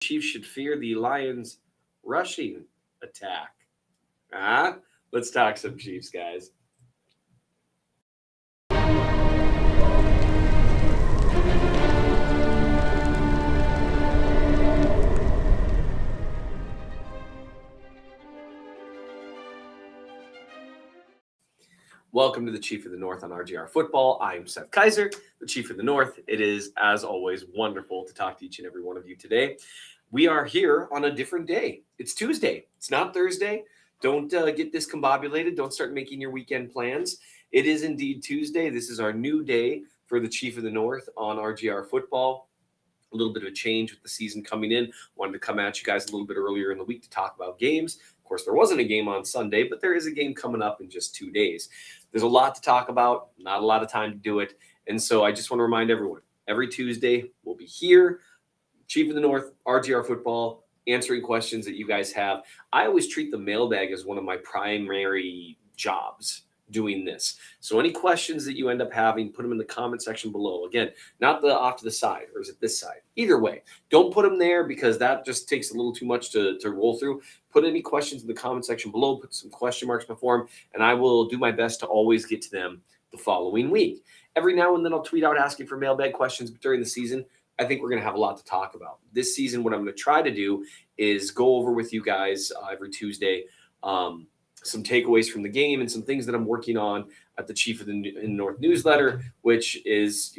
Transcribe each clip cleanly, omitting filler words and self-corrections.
Chiefs should fear the Lions' rushing attack. Let's talk some Chiefs, guys. Welcome to the Chief of the North on RGR Football. I'm Seth Kaiser, the Chief of the North. It is, as always, wonderful to talk to each and every one of you today. We are here on a different day. It's Tuesday. It's not Thursday. Don't get discombobulated. Don't start making your weekend plans. It is indeed Tuesday. This is our new day for the Chief of the North on RGR Football. A little bit of a change with the season coming in. Wanted to come at you guys a little bit earlier in the week to talk about games. Of course, there wasn't a game on Sunday, but there is a game coming up in just 2 days. There's a lot to talk about, not a lot of time to do it. And so I just want to remind everyone, every Tuesday we'll be here, Chief of the North, RGR Football, answering questions that you guys have. I always treat the mailbag as one of my primary jobs doing this. So any questions that you end up having, put them in the comment section below. Again, not the off to the side, or is it this side? Either way, don't put them there because that just takes a little too much to roll through. Put any questions in the comment section below, put some question marks before them, and I will do my best to always get to them the following week. Every now and then I'll tweet out asking for mailbag questions, but during the season, I think we're going to have a lot to talk about. This season, what I'm going to try to do is go over with you guys every Tuesday some takeaways from the game and some things that I'm working on at the Chief of the North newsletter, which is,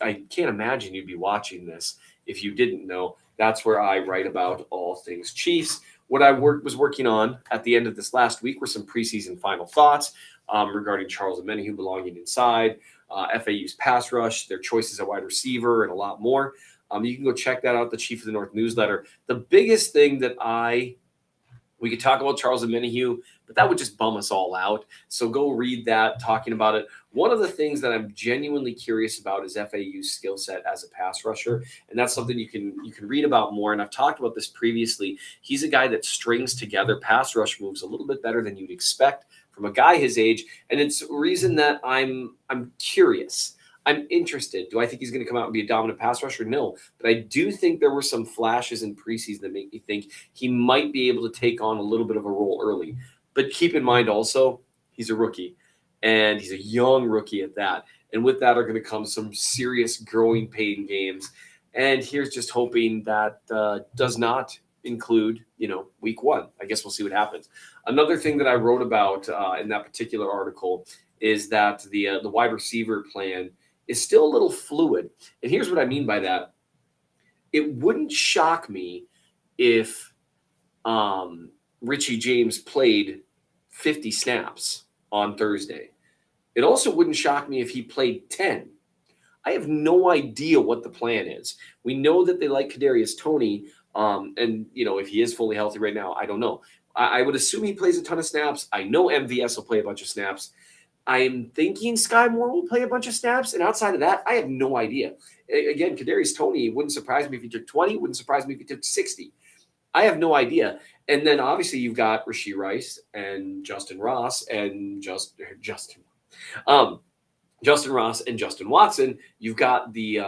I can't imagine you'd be watching this if you didn't know. That's where I write about all things Chiefs. What I was working on at the end of this last week were some preseason final thoughts regarding Charles Omenihu belonging inside, FAU's pass rush, their choices at wide receiver, and a lot more. You can go check that out, the Chief of the North newsletter. The biggest thing that we could talk about Charles Omenihu, but that would just bum us all out. So go read that, talking about it. One of the things that I'm genuinely curious about is FAU's skill set as a pass rusher, and that's something you can read about more. And I've talked about this previously. He's a guy that strings together pass rush moves a little bit better than you'd expect from a guy his age, and it's a reason that I'm curious. I'm interested. Do I think he's going to come out and be a dominant pass rusher? No. But I do think there were some flashes in preseason that make me think he might be able to take on a little bit of a role early. But keep in mind also, he's a rookie. And he's a young rookie at that. And with that are going to come some serious growing pain games. And here's just hoping that does not include, week one. I guess we'll see what happens. Another thing that I wrote about in that particular article is that the wide receiver plan is still a little fluid. And here's what I mean by that. It wouldn't shock me if Richie James played 50 snaps on Thursday. It also wouldn't shock me if he played 10. I have no idea what the plan is. We know that they like Kadarius Toney, and if he is fully healthy right now, I don't know. I would assume he plays a ton of snaps. I know MVS will play a bunch of snaps. I'm thinking Sky Moore will play a bunch of snaps, and outside of that, I have no idea. Again, Kadarius Toney wouldn't surprise me if he took 20, wouldn't surprise me if he took 60. I have no idea. And then obviously you've got Rashee Rice and Justin Ross and Justin Ross and Justin Watson. You've got the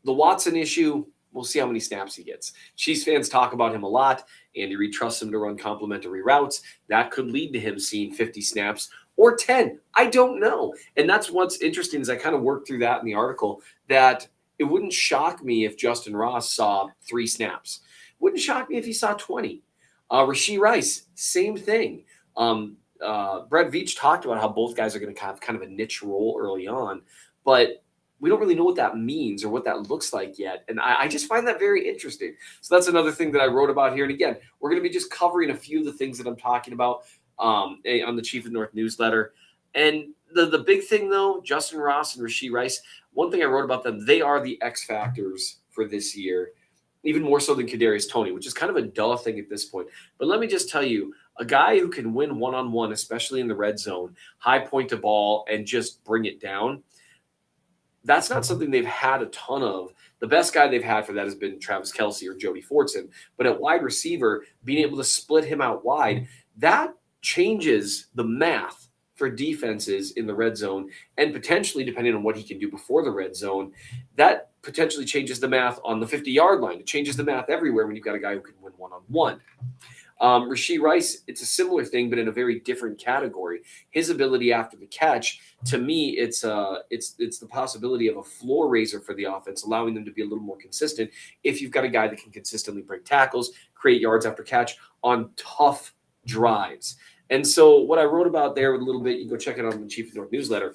Watson issue. We'll see how many snaps he gets. Chiefs fans talk about him a lot. Andy Reid trusts him to run complementary routes. That could lead to him seeing 50 snaps or 10. I don't know. And that's what's interesting is I kind of worked through that in the article, that it wouldn't shock me if Justin Ross saw 3 snaps. Wouldn't shock me if he saw 20. Rashee Rice, same thing. Brett Veach talked about how both guys are going to have kind of a niche role early on, but we don't really know what that means or what that looks like yet. And I just find that very interesting. So that's another thing that I wrote about here. And again, we're going to be just covering a few of the things that I'm talking about on the Chief of the North newsletter. And the big thing, though, Justin Ross and Rashee Rice, one thing I wrote about them, they are the X factors for this year, even more so than Kadarius Toney, which is kind of a dull thing at this point. But let me just tell you, a guy who can win one-on-one, especially in the red zone, high point a ball, and just bring it down, that's not something they've had a ton of. The best guy they've had for that has been Travis Kelce or Jody Fortson. But at wide receiver, being able to split him out wide, that changes the math for defenses in the red zone, and potentially, depending on what he can do before the red zone, that potentially changes the math on the 50-yard line. It changes the math everywhere when you've got a guy who can win one-on-one. Rashee Rice, it's a similar thing, but in a very different category. His ability after the catch, to me, it's the possibility of a floor raiser for the offense, allowing them to be a little more consistent. If you've got a guy that can consistently break tackles, create yards after catch on tough drives. And so, what I wrote about there a little bit, you can go check it out on the Chief of the North newsletter,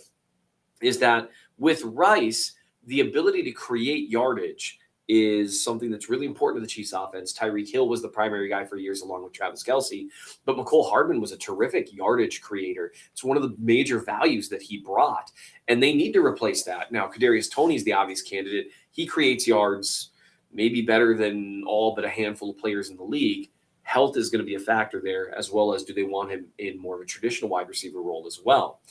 is that with Rice, the ability to create yardage is something that's really important to the Chiefs offense. Tyreek Hill was the primary guy for years along with Travis Kelce, but Mecole Hardman was a terrific yardage creator. It's one of the major values that he brought, and they need to replace that. Now, Kadarius Toney is the obvious candidate. He creates yards maybe better than all but a handful of players in the league. Health is going to be a factor there, as well as do they want him in more of a traditional wide receiver role as well?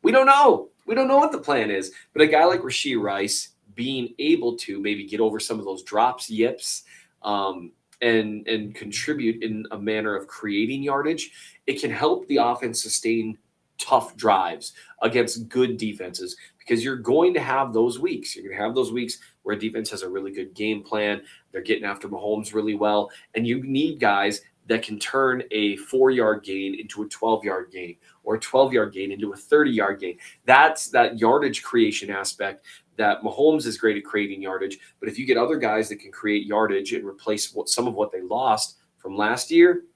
We don't know. We don't know what the plan is, but a guy like Rashee Rice being able to maybe get over some of those drops, yips, and contribute in a manner of creating yardage, it can help the offense sustain tough drives against good defenses, because you're going to have those weeks. You're going to have those weeks where a defense has a really good game plan. They're getting after Mahomes really well, and you need guys that can turn a 4-yard gain into a 12-yard gain, or a 12-yard gain into a 30-yard gain. That's that yardage creation aspect that Mahomes is great at creating yardage. But if you get other guys that can create yardage and replace some of what they lost from last year,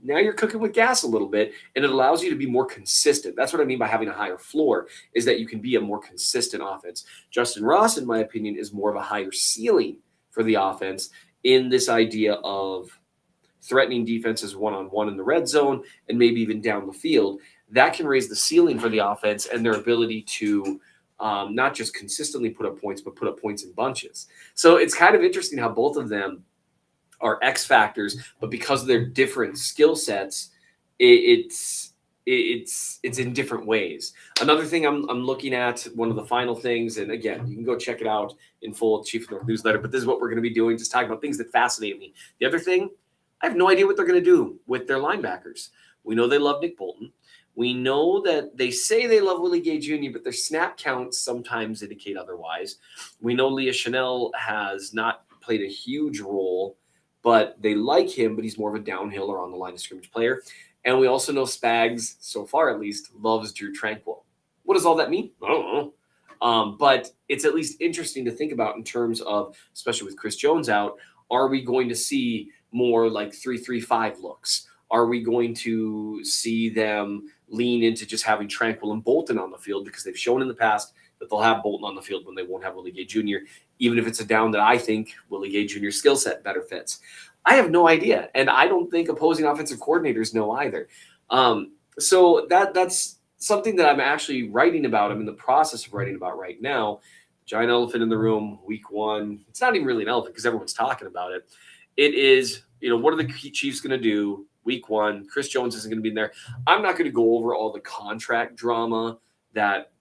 now you're cooking with gas a little bit, and it allows you to be more consistent. That's what I mean by having a higher floor, is that you can be a more consistent offense. Justin Ross, in my opinion, is more of a higher ceiling for the offense in this idea of threatening defenses one-on-one in the red zone and maybe even down the field. That can raise the ceiling for the offense and their ability to not just consistently put up points, but put up points in bunches. So it's kind of interesting how both of them are X factors, but because of their different skill sets, it's in different ways. Another thing I'm looking at, one of the final things, and again, you can go check it out in full Chief of the North newsletter, but this is what we're going to be doing, just talking about things that fascinate me. The other thing, I have no idea what they're going to do with their linebackers. We know they love Nick Bolton. We know that they say they love Willie Gay Jr., but their snap counts sometimes indicate otherwise. We know Leah Chanel has not played a huge role, but they like him, but he's more of a downhill or on the line of scrimmage player. And we also know Spags, so far at least, loves Drew Tranquill. What does all that mean? I don't know. But it's at least interesting to think about in terms of, especially with Chris Jones out, are we going to see more like 3-3-5 looks? Are we going to see them lean into just having Tranquill and Bolton on the field, because they've shown in the past that they'll have Bolton on the field when they won't have Willie Gay Jr., even if it's a down that I think Willie Gay Jr.'s skill set better fits? I have no idea, and I don't think opposing offensive coordinators know either. So that's something that I'm actually writing about. I'm in the process of writing about right now. Giant elephant in the room, week one. It's not even really an elephant because everyone's talking about it. It is, what are the Chiefs going to do week one? Chris Jones isn't going to be in there. I'm not going to go over all the contract drama that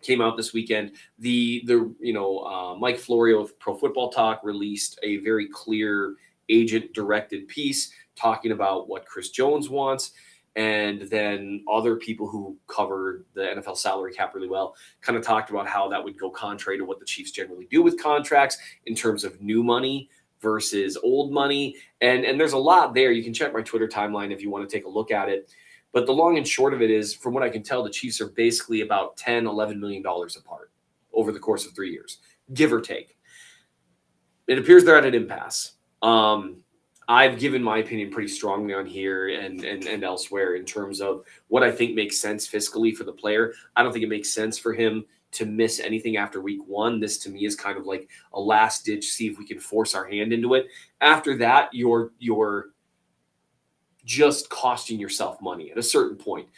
came out this weekend. Mike Florio of Pro Football Talk released a very clear agent-directed piece talking about what Chris Jones wants. And then other people who cover the NFL salary cap really well kind of talked about how that would go contrary to what the Chiefs generally do with contracts in terms of new money versus old money. And there's a lot there. You can check my Twitter timeline if you want to take a look at it. But the long and short of it is, from what I can tell, the Chiefs are basically about $10-11 million apart over the course of 3 years, give or take. It appears they're at an impasse. I've given my opinion pretty strongly on here and elsewhere in terms of what I think makes sense fiscally for the player. I don't think it makes sense for him to miss anything after week one. This to me is kind of like a last ditch, see if we can force our hand into it. After that, you're just costing yourself money at a certain point.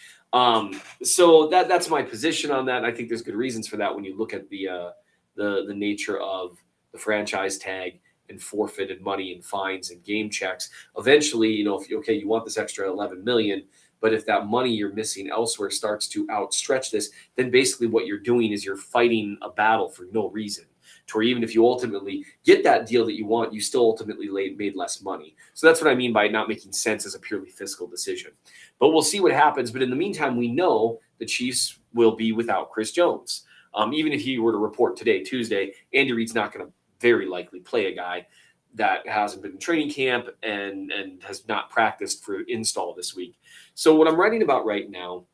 So that's my position on that. And I think there's good reasons for that when you look at the nature of the franchise tag and forfeited money and fines and game checks. Eventually, if you want this extra $11 million, but if that money you're missing elsewhere starts to outstretch this, then basically what you're doing is you're fighting a battle for no reason. to where even if you ultimately get that deal that you want, you still ultimately made less money. So that's what I mean by not making sense as a purely fiscal decision. But we'll see what happens. But in the meantime, we know the Chiefs will be without Chris Jones. Even if he were to report today, Tuesday, Andy Reid's not going to very likely play a guy that hasn't been in training camp and has not practiced for install this week. So what I'm writing about right now,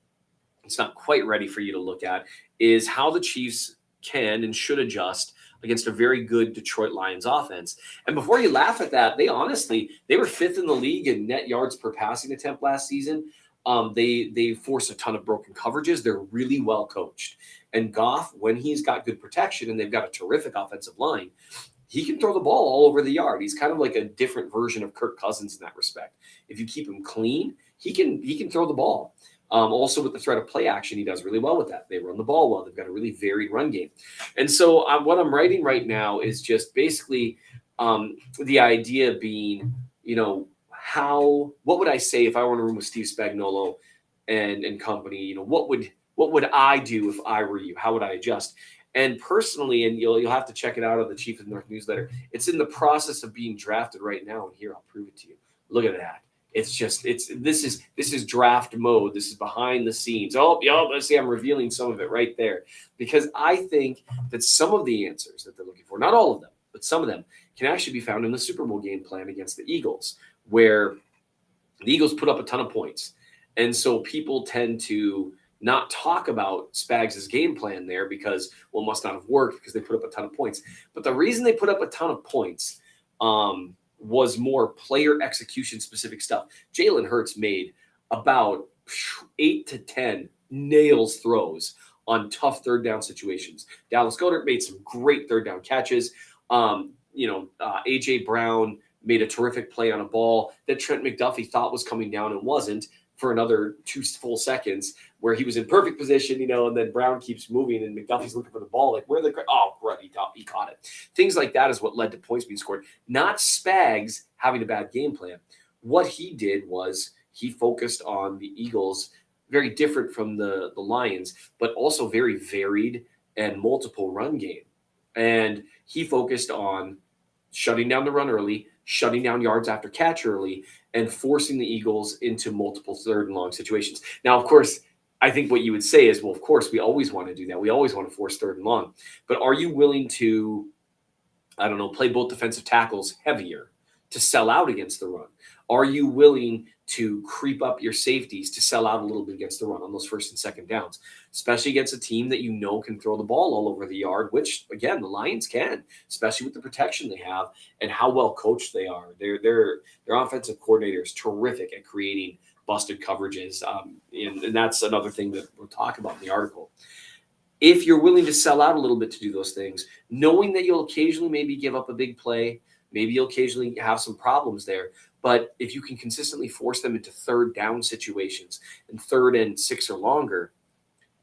it's not quite ready for you to look at, is how the Chiefs can and should adjust against a very good Detroit Lions offense. And before you laugh at that, they were fifth in the league in net yards per passing attempt last season. They force a ton of broken coverages. They're really well coached. And Goff, when he's got good protection and they've got a terrific offensive line, he can throw the ball all over the yard. He's kind of like a different version of Kirk Cousins in that respect. If you keep him clean, he can throw the ball. Also, with the threat of play action, he does really well with that. They run the ball well. They've got a really varied run game. And so what I'm writing right now is just basically the idea being, what would I say if I were in a room with Steve Spagnuolo and company? What would I do if I were you? How would I adjust? And personally, and you'll have to check it out on the Chief of the North newsletter, it's in the process of being drafted right now. And here, I'll prove it to you. Look at that. This is draft mode. This is behind the scenes. Let's see, I'm revealing some of it right there, because I think that some of the answers that they're looking for, not all of them, but some of them, can actually be found in the Super Bowl game plan against the Eagles, where the Eagles put up a ton of points. And so people tend to not talk about Spags' game plan there because, well, it must not have worked because they put up a ton of points. But the reason they put up a ton of points was more player execution specific stuff. Jalen Hurts made about 8 to 10 nails throws on tough third down situations. Dallas Goedert made some great third down catches. A.J. Brown made a terrific play on a ball that Trent McDuffie thought was coming down and wasn't for another 2 full seconds, where he was in perfect position, and then Brown keeps moving and McDuffie's looking for the ball. Like, where right, he caught it. Things like that is what led to points being scored, not Spags having a bad game plan. What he did was he focused on the Eagles, very different from the Lions, but also very varied and multiple run game. And he focused on shutting down the run early, shutting down yards after catch early, and forcing the Eagles into multiple third and long situations. Now, of course, I think what you would say is, well, of course, we always want to do that. We always want to force third and long. But are you willing to, play both defensive tackles heavier to sell out against the run? Are you willing to creep up your safeties to sell out a little bit against the run on those first and second downs, especially against a team that can throw the ball all over the yard, which, again, the Lions can, especially with the protection they have and how well coached they are. Their offensive coordinator is terrific at creating busted coverages, and that's another thing that we'll talk about in the article. If you're willing to sell out a little bit to do those things, knowing that you'll occasionally maybe give up a big play, maybe you'll occasionally have some problems there, but if you can consistently force them into third down situations and 3rd and 6 or longer,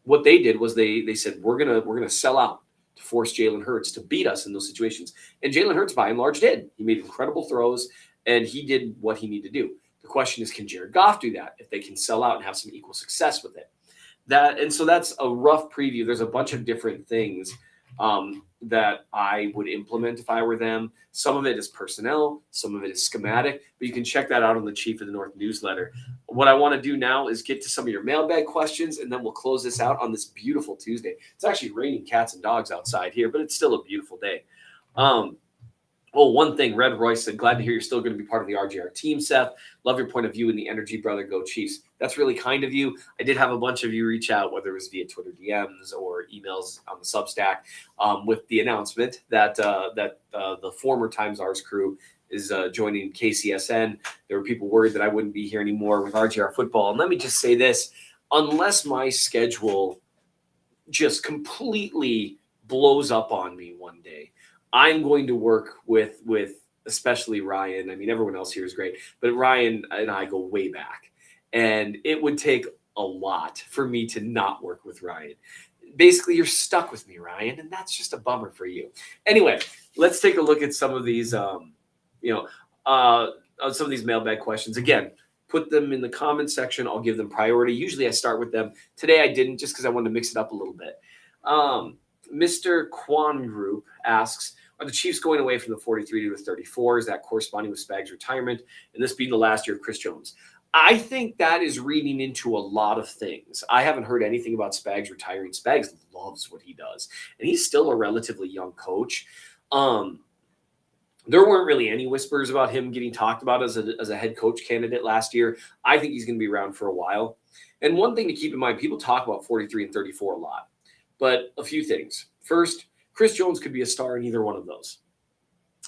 what they did was they said, we're gonna sell out to force Jalen Hurts to beat us in those situations. And Jalen Hurts, by and large, did. He made incredible throws, and he did what he needed to do. The question is, can Jared Goff do that if they can sell out and have some equal success with it? So that's a rough preview. There's a bunch of different things that I would implement if I were them. Some of it is personnel, some of it is schematic, but you can check that out on the Chief of the North newsletter. What I want to do now is get to some of your mailbag questions, and then we'll close this out on this beautiful Tuesday. It's actually raining cats and dogs outside here, but it's still a beautiful day. One thing, Red Royce said, glad to hear you're still going to be part of the RGR team, Seth. Love your point of view and the energy, brother. Go Chiefs. That's really kind of you. I did have a bunch of you reach out, whether it was via Twitter DMs or emails on the Substack, with the announcement that the former Times R's crew is joining KCSN. There were people worried that I wouldn't be here anymore with RGR football. And let me just say this, unless my schedule just completely blows up on me one day, I'm going to work with especially Ryan. I mean, everyone else here is great, but Ryan and I go way back, and it would take a lot for me to not work with Ryan. Basically, you're stuck with me, Ryan, and that's just a bummer for you. Anyway, let's take a look at some of these, some of these mailbag questions. Again, put them in the comment section. I'll give them priority. Usually I start with them. Today I didn't, just because I wanted to mix it up a little bit. Mr. Kwan Group asks, are the Chiefs going away from the 43 to the 34? Is that corresponding with Spags' retirement? And this being the last year of Chris Jones? I think that is reading into a lot of things. I haven't heard anything about Spags retiring. Spags loves what he does, and he's still a relatively young coach. There weren't really any whispers about him getting talked about as a head coach candidate last year. I think he's going to be around for a while. And one thing to keep in mind, people talk about 43 and 34 a lot, but a few things. First, Chris Jones could be a star in either one of those.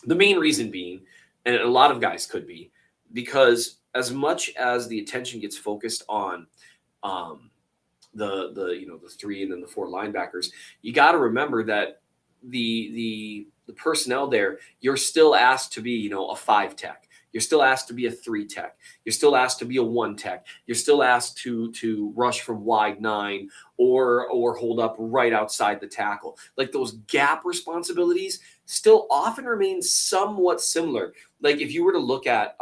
The main reason being, and a lot of guys could be, because as much as the attention gets focused on the 3 and then the 4 linebackers, you got to remember that the personnel there, you're still asked to be, a 5 tech. You're still asked to be a 3 tech. You're still asked to be a 1 tech. You're still asked to rush from wide 9 or hold up right outside the tackle. Like those gap responsibilities still often remain somewhat similar. Like if you were to look at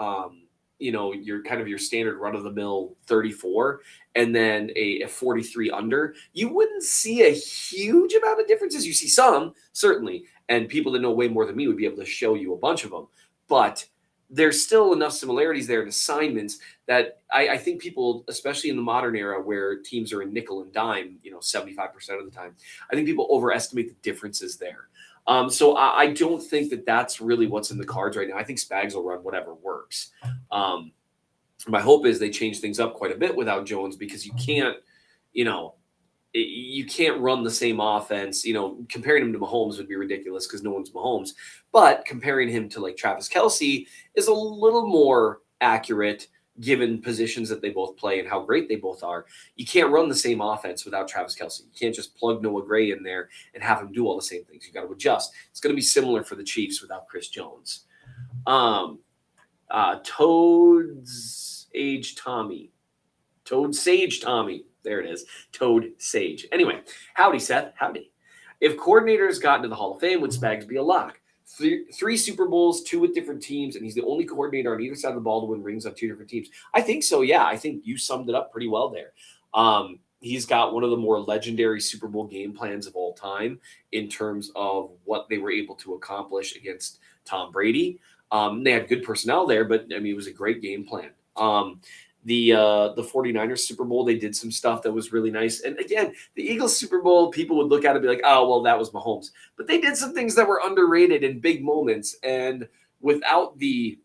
your standard run-of-the-mill 34 and then a 43 under, you wouldn't see a huge amount of differences. You see some, certainly, and people that know way more than me would be able to show you a bunch of them. But there's still enough similarities there in assignments that I think people, especially in the modern era where teams are in nickel and dime, 75% of the time, I think people overestimate the differences there. So I don't think that that's really what's in the cards right now. I think Spags will run whatever works. My hope is they change things up quite a bit without Jones, because you can't run the same offense. Comparing him to Mahomes would be ridiculous because no one's Mahomes. But comparing him to like Travis Kelce is a little more accurate given positions that they both play and how great they both are. You can't run the same offense without Travis Kelce. You can't just plug Noah Gray in there and have him do all the same things. You got to adjust. It's going to be similar for the Chiefs without Chris Jones. Toad Sage Tommy. There it is. Toad Sage. Anyway, howdy, Seth. Howdy. If coordinators got into the Hall of Fame, would Spags be a lock? Three Super Bowls, 2 with different teams, and he's the only coordinator on either side of the ball to win rings on 2 different teams. I think so, yeah. I think you summed it up pretty well there. He's got one of the more legendary Super Bowl game plans of all time in terms of what they were able to accomplish against Tom Brady. They had good personnel there, but, it was a great game plan. The 49ers Super Bowl, they did some stuff that was really nice. And again, the Eagles Super Bowl, people would look at it and be like, oh, well, that was Mahomes. But they did some things that were underrated in big moments. And without the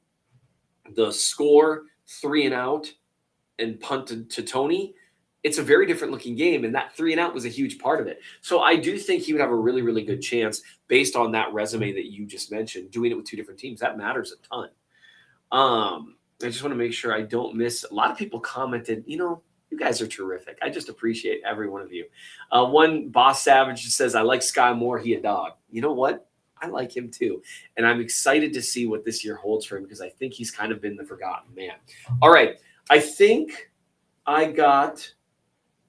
score, 3 and out, and punted to Tony, it's a very different looking game. And that 3 and out was a huge part of it. So I do think he would have a really, really good chance based on that resume that you just mentioned, doing it with 2 different teams. That matters a ton. I just want to make sure I don't miss. A lot of people commented, you guys are terrific. I just appreciate every one of you. One Boss Savage says, I like Sky more. He a dog. You know what? I like him too. And I'm excited to see what this year holds for him because I think he's kind of been the forgotten man. All right. I think I got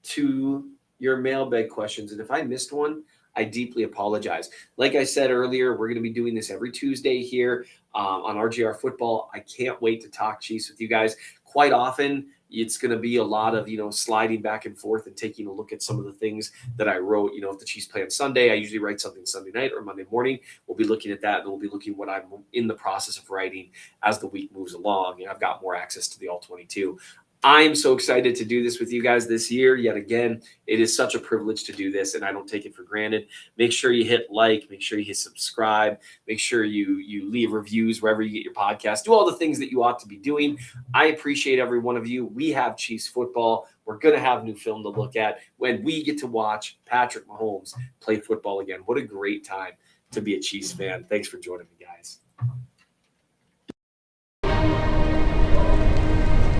to your mailbag questions. And if I missed one, I deeply apologize. Like I said earlier, we're going to be doing this every Tuesday here on RGR Football. I can't wait to talk Chiefs with you guys. Quite often, it's going to be a lot of, sliding back and forth and taking a look at some of the things that I wrote. If the Chiefs play on Sunday, I usually write something Sunday night or Monday morning. We'll be looking at that, and we'll be looking what I'm in the process of writing as the week moves along. I've got more access to the All-22. I'm so excited to do this with you guys this year. Yet again, it is such a privilege to do this, and I don't take it for granted. Make sure you hit like, make sure you hit subscribe, make sure you leave reviews wherever you get your podcast. Do all the things that you ought to be doing. I appreciate every one of you. We have Chiefs football. We're going to have new film to look at when we get to watch Patrick Mahomes play football again. What a great time to be a Chiefs fan. Thanks for joining me, guys.